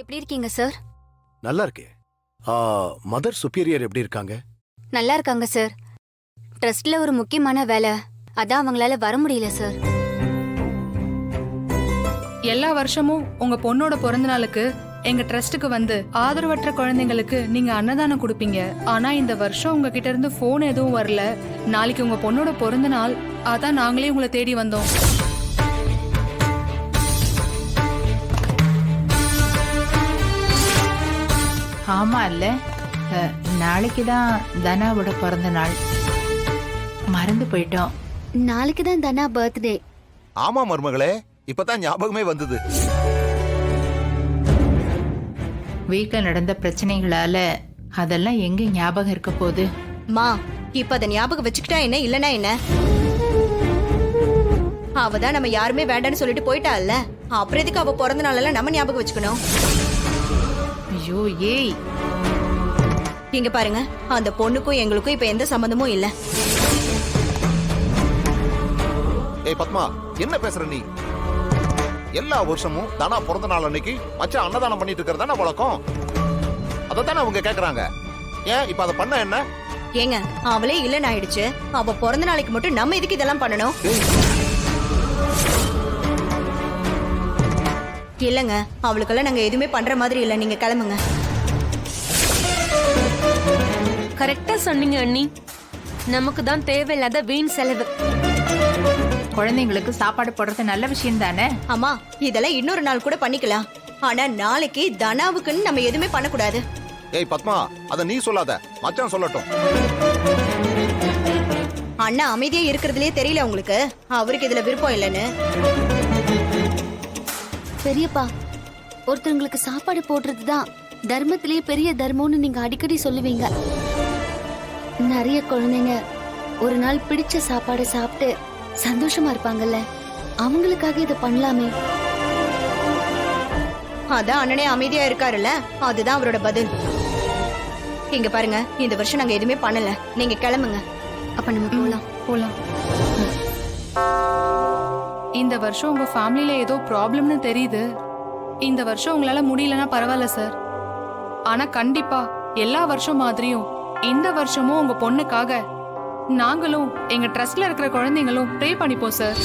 எப்படி இருக்கீங்க சார்? நல்லா இருக்கே. மதர் சுப்பீரியர் எப்படி இருக்காங்க? நல்லா இருக்காங்க சார். ட்ரஸ்ட்ல ஒரு முக்கியமான வேலை, அதான் அவங்களால வர முடியல சார். எல்லா வருஷமும் உங்க பொண்ணோட பிறந்த நாளுக்கு எங்க ட்ரஸ்டுக்கு வந்து ஆதரவற்ற குழந்தைங்களுக்கு நீங்க அன்னதானம் கொடுப்பீங்க. ஆனா இந்த வருஷம் உங்ககிட்ட இருந்து போன் எதுவும் வரல. நாளைக்கு உங்க பொண்ணோட பிறந்த நாள், அதான் நாங்களே உங்களை தேடி வந்தோம். ஆமா இல்ல, நாளைக்கு தான் தனாவோட பிறந்த நாள். மறந்து போயிட்டோம். நாளைக்கு தான் தனா பர்த்டே. ஆமா மருமகளே, இப்பதான் ஞாபகமே வந்தது. வீட்ல நடந்த பிரச்சனைகளால அதெல்லாம் எங்க ஞாபகம் இருக்க போகுது? மா, இப்ப அத ஞாபகம் வச்சுக்கிட்டா என்ன, இல்லனா என்ன? அவதான் நம்ம யாருமே வேண்டான்னு சொல்லிட்டு போயிட்டாள்ல, அப்புறம் எதுக்கு அவ பிறந்த நாளெல்லாம் நம்ம ஞாபகம் வச்சுக்கணும்? ஐயோ ஏய், இங்க பாருங்க, அந்த பொண்ணுக்கும் எங்களுக்கும் இப்ப எந்த சம்பந்தமும் இல்ல. ஏய் பத்மா, என்ன பேசுற நீ? எல்லா வருஷமும் தனா பிறந்த நாள் அன்னைக்கு மச்சான் அன்னதானம் பண்ணிட்டு இருக்கிறதான வழக்கம். அதத்தானே அவங்க கேக்குறாங்க. ஏன் இப்ப அதை பண்ண என்ன? ஏங்க, அவளே இல்லன்னு ஆயிடுச்சு, அவ பிறந்த நாளைக்கு மட்டும் நம்ம எதுக்கு இதெல்லாம் பண்ணணும்? இல்லங்க, அவளுக்கெல்லாம் நாங்க எதுவுமே பண்ற மாதிரி இல்ல, நீங்க கிளம்புங்க. கரெக்டா சொன்னீங்க அண்ணி. நமக்கு தான் தேவையில்லாத வீண் செலவு. குழந்தைங்களுக்கு சாப்பாடு போடுறது நல்ல விஷயம் தானே. அம்மா, இதெல்லாம் இன்னொரு நாள் கூட பண்ணிக்கலாம். ஆனா நாளைக்கு தனாவுக்குன்னு நம்ம எதுவுமே பண்ணக்கூடாது. ஏய் பத்மா, அத நீ சொல்லாத, மச்சான் சொல்லட்டும். அண்ணா அமைதியா இருக்கிறதுலயே தெரியல உங்களுக்கு அவருக்கு இதுல விருப்பம் இல்லைன்னு. பெரியப்பா, ஒருத்தவங்களுக்கு சாப்பாடு போடுறதுதான் தர்மத்திலேயே பெரிய தர்மம்னு நீங்க அடிக்கடி சொல்லுவீங்க. நிறைய குழந்தைங்க ஒரு நாள் பிடிச்ச சாப்பாடு சாப்பிட்டு சந்தோஷமா இருப்பாங்கல்ல, அவங்களுக்காக இதை பண்ணலாமே. அதான் அண்ணனே அமைதியா இருக்காருல்ல, அதுதான் அவரோட பதில். இங்க பாருங்க, இந்த வருஷம் நாங்க எதுவுமே பண்ணல, நீங்க கிளம்புங்க. அப்ப நம்ம போலாம். போலாம். இந்த வருஷம் உங்க ஃபேமிலில ஏதோ ப்ராப்ளம்னு தெரியுது. இந்த வருஷம் உங்களால முடியலன்னா பரவாயில்ல சார். ஆனா கண்டிப்பா எல்லா வருஷம் மாதிரியும் இந்த வருஷமும் உங்க பொண்ணுக்காக நாங்களும் எங்க ட்ரஸ்ட்ல இருக்கிற குழந்தைங்களும் ப்ரே பண்ணிப்போம் சார்.